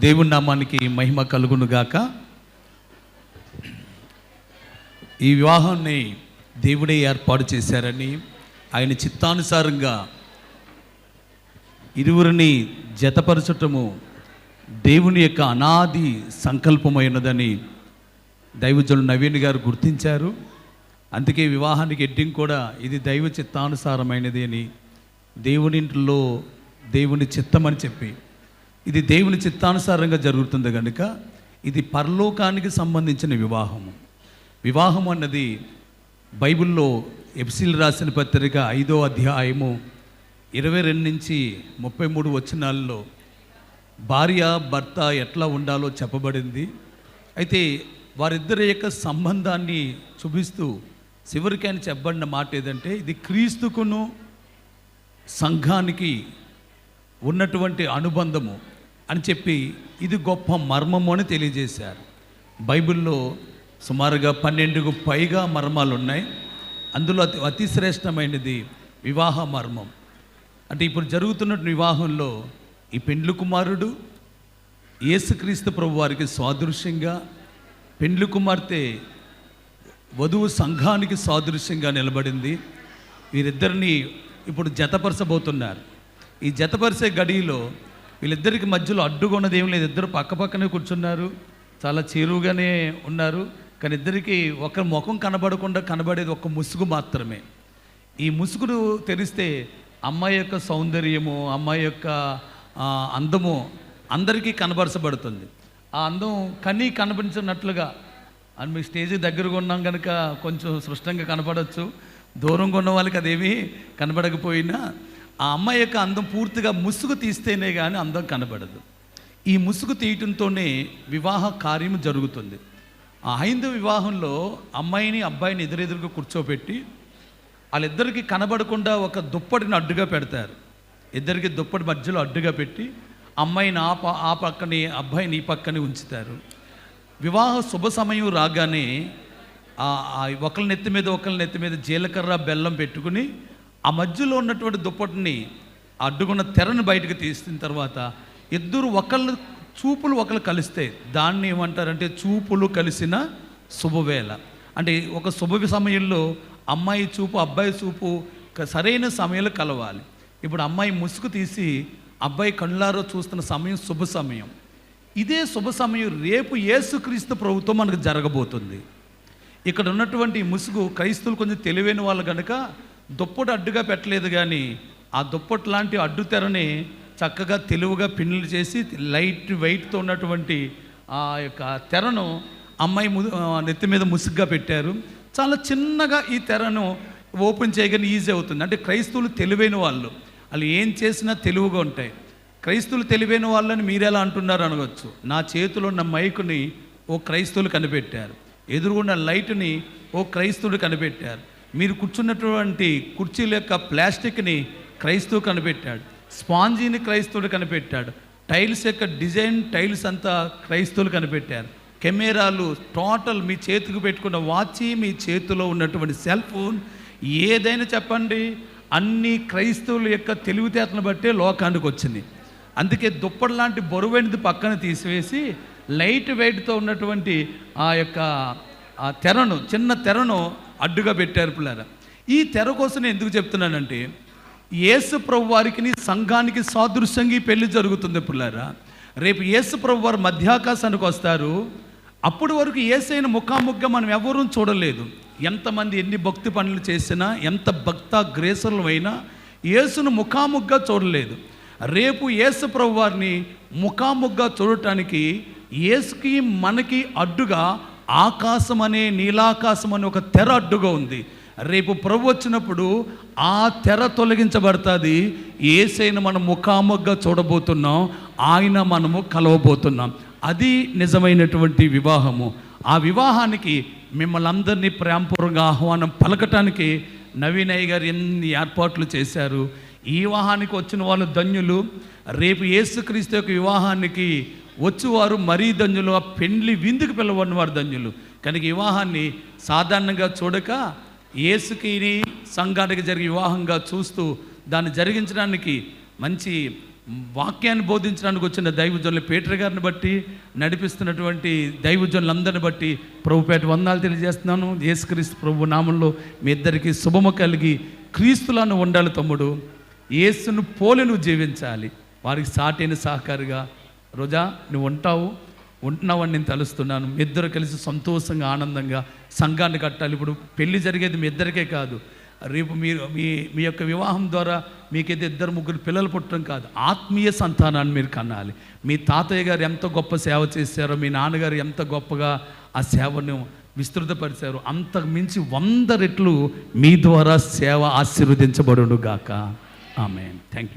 దేవుని నామానికి మహిమ కలుగును గాక. ఈ వివాహాన్ని దేవుడే ఏర్పాటు చేశారని, ఆయన చిత్తానుసారంగా ఇరువురిని జతపరచటము దేవుని యొక్క అనాది సంకల్పమైనదని దైవజనులు నవీన్ గారు గుర్తించారు. అందుకే వివాహానికి ఎడ్డింగ్ కూడా ఇది దైవ చిత్తానుసారమైనది అని, దేవునింట్లో దేవుని చిత్తం అని చెప్పి, ఇది దేవుని చిత్తానుసారంగా జరుగుతుంది కనుక ఇది పరలోకానికి సంబంధించిన వివాహము. వివాహం అన్నది బైబిల్లో ఎఫెసీయులకు రాసిన పత్రిక 5వ అధ్యాయము 22 నుంచి 33 వచనాల్లో భార్య భర్త ఎట్లా ఉండాలో చెప్పబడింది. అయితే వారిద్దరి యొక్క సంబంధాన్ని చూపిస్తూ చివరికి ఆయన చెప్పబడిన మాట ఏదంటే, ఇది క్రీస్తుకును సంఘానికి ఉన్నటువంటి అనుబంధము అని చెప్పి ఇది గొప్ప మర్మము అని తెలియజేశారు. బైబిల్లో సుమారుగా 12కు పైగా మర్మాలు ఉన్నాయి. అందులో అతి శ్రేష్టమైనది వివాహ మర్మం. అంటే ఇప్పుడు జరుగుతున్న వివాహంలో ఈ పెండ్లి కుమారుడు యేసుక్రీస్తు ప్రభు వారికి సాదృశ్యంగా, పెండ్లి కుమార్తె వధువు సంఘానికి సాదృశ్యంగా నిలబడింది. వీరిద్దరిని ఇప్పుడు జతపరచబోతున్నారు. ఈ జతపరిచే గడిలో వీళ్ళిద్దరికి మధ్యలో అడ్డుకున్నది ఏం లేదు. ఇద్దరు పక్కపక్కనే కూర్చున్నారు, చాలా చేరువుగానే ఉన్నారు. కానీ ఇద్దరికి ఒకరి ముఖం కనబడకుండా కనబడేది ఒక ముసుగు మాత్రమే. ఈ ముసుగును తెరిస్తే అమ్మాయి యొక్క సౌందర్యము, అమ్మాయి యొక్క అందము అందరికీ కనబరచబడుతుంది. ఆ అందం కనిపించినట్లుగా అని మీ స్టేజ్ దగ్గరగా ఉన్నాం కనుక కొంచెం స్పష్టంగా కనపడవచ్చు. దూరంగా ఉన్న వాళ్ళకి అదేమీ కనబడకపోయినా ఆ అమ్మాయి యొక్క అందం పూర్తిగా ముసుగు తీస్తేనే కానీ అందం కనబడదు. ఈ ముసుగు తీయటంతోనే వివాహ కార్యం జరుగుతుంది. ఆ హైందవ వివాహంలో అమ్మాయిని అబ్బాయిని ఎదురెదురుగా కూర్చోబెట్టి వాళ్ళిద్దరికి కనబడకుండా ఒక దుప్పటిని అడ్డుగా పెడతారు. ఇద్దరికి దుప్పటి మధ్యలో అడ్డుగా పెట్టి అమ్మాయిని ఆ పక్కని అబ్బాయిని ఈ పక్కని ఉంచుతారు. వివాహ శుభ సమయం రాగానే ఒకళ్ళ నెత్తి మీద జీలకర్ర బెల్లం పెట్టుకుని ఆ మధ్యలో ఉన్నటువంటి దుప్పటిని అడ్డుకున్న తెరను బయటకు తీసిన తర్వాత ఇద్దరు చూపులు ఒకళ్ళు కలిస్తే దాన్ని ఏమంటారంటే చూపులు కలిసిన శుభవేళ. అంటే ఒక శుభ సమయంలో అమ్మాయి చూపు అబ్బాయి చూపు సరైన సమయంలో కలవాలి. ఇప్పుడు అమ్మాయి ముసుగు తీసి అబ్బాయి కళ్ళారో చూస్తున్న సమయం శుభ సమయం. ఇదే శుభ సమయం రేపు యేసుక్రీస్తు ప్రభుత్వం మనకు జరగబోతుంది. ఇక్కడ ఉన్నటువంటి ముసుగు క్రైస్తవులు కొంచెం తెలివైన వాళ్ళు కనుక దుప్పటి అడ్డుగా పెట్టలేదు, కానీ ఆ దుప్పటి లాంటి అడ్డు తెరని చక్కగా తెలువుగా పిన్నులు చేసి లైట్ వెయిట్తో ఉన్నటువంటి ఆ యొక్క తెరను అమ్మాయి నెత్తి మీద ముసుగ్గా పెట్టారు. చాలా చిన్నగా ఈ తెరను ఓపెన్ చేయగానే ఈజీ అవుతుంది. అంటే క్రైస్తవులు తెలివైన వాళ్ళు ఏం చేసినా తెలుగుగా ఉంటాయి. క్రైస్తవులు తెలివైన వాళ్ళని మీరెలా అంటున్నారు అనవచ్చు. నా చేతిలో ఉన్న మైకుని ఓ క్రైస్తవులు కనిపెట్టారు, ఎదురుగున్న లైట్ని ఓ క్రైస్తవుడు కనిపెట్టారు, మీరు కూర్చున్నటువంటి కుర్చీల యొక్క ప్లాస్టిక్ని క్రైస్తవు కనిపెట్టాడు, స్పాంజీని క్రైస్తవుడు కనిపెట్టాడు, టైల్స్ యొక్క డిజైన్ టైల్స్ అంతా క్రైస్తవులు కనిపెట్టారు, కెమెరాలు టోటల్ మీ చేతికి పెట్టుకున్న వాచి, మీ చేతిలో ఉన్నటువంటి సెల్ ఫోన్ ఏదైనా చెప్పండి, అన్ని క్రైస్తవుల యొక్క తెలివితేటలను బట్టే లోకానికి వచ్చింది. అందుకే దుప్పటి లాంటి బరువైనది పక్కన తీసివేసి లైట్ వెయిట్తో ఉన్నటువంటి ఆ యొక్క ఆ తెరను, చిన్న తెరను అడ్డుగా పెట్టారు పిల్లరా. ఈ తెర కోసం ఎందుకు చెప్తున్నానంటే, యేసు ప్రభు వారికి సంఘానికి సాదృశ్యంగా ఈ పెళ్లి జరుగుతుంది పిల్లరా. రేపు యేసు ప్రభు వారు మధ్యాకాశానికి వస్తారు. అప్పటి వరకు యేసైన ముఖాముఖిగా మనం ఎవరూ చూడలేదు. ఎంతమంది ఎన్ని భక్తి పనులు చేసినా, ఎంత భక్త గ్రేసర్లు అయినా యేసును ముఖాముఖిగా చూడలేదు. రేపు యేసు ప్రభు వారిని ముఖాముఖిగా చూడటానికి యేసుకి మనకి అడ్డుగా ఆకాశం అనే నీలాకాశం అనే ఒక తెర అడ్డుగా ఉంది. రేపు ప్రభు వచ్చినప్పుడు ఆ తెర తొలగించబడుతుంది. యేసైన మనం ముఖాముఖిగా చూడబోతున్నాం, ఆయన మనము కలవబోతున్నాం. అది నిజమైనటువంటి వివాహము. ఆ వివాహానికి మిమ్మల్ని అందరినీ ప్రేమపూర్వకంగా ఆహ్వానం పలకటానికి నవీనయ్య గారు ఎన్ని ఏర్పాట్లు చేశారు. ఈ వివాహానికి వచ్చిన వాళ్ళు ధన్యులు. రేపు యేసుక్రీస్తు యొక్క వివాహానికి వచ్చేవారు మరీ ధన్యులు. ఆ పెండ్లి విందుకు పిలవని వారు ధన్యులు. కనుక వివాహాన్ని సాధారణంగా చూడక యేసుకి సంఘానికి జరిగే వివాహంగా చూస్తూ దాన్ని జరిగించడానికి మంచి వాక్యాన్ని బోధించడానికి వచ్చిన దైవజనులు పేటర్ గారిని బట్టి, నడిపిస్తున్నటువంటి దైవజనులందరిని బట్టి ప్రభుపేట వందనాలు తెలియజేస్తున్నాను. యేసుక్రీస్తు ప్రభు నామంలో మీ ఇద్దరికి శుభము కలిగి క్రీస్తులను ఉండాలి తమ్ముడు. యేసును పోలి నువ్వు జీవించాలి. వారికి సాటైన సహకారిగా రోజా నువ్వు ఉంటున్నావని నేను తలుస్తున్నాను. మీ ఇద్దరు కలిసి సంతోషంగా ఆనందంగా సంఘాన్ని కట్టాలి. ఇప్పుడు పెళ్లి జరిగేది మీ ఇద్దరికే కాదు, రేపు మీరు మీ యొక్క వివాహం ద్వారా మీకైతే 2-3 పిల్లలు పుట్టడం కాదు, ఆత్మీయ సంతానాన్ని మీరు కనాలి. మీ తాతయ్య గారు ఎంత గొప్ప సేవ చేశారో, మీ నాన్నగారు ఎంత గొప్పగా ఆ సేవను విస్తృతపరిచారు, అంతకు మించి 100 రెట్లు మీ ద్వారా సేవ ఆశీర్వదించబడును గాక. ఆమేన్. Thank you.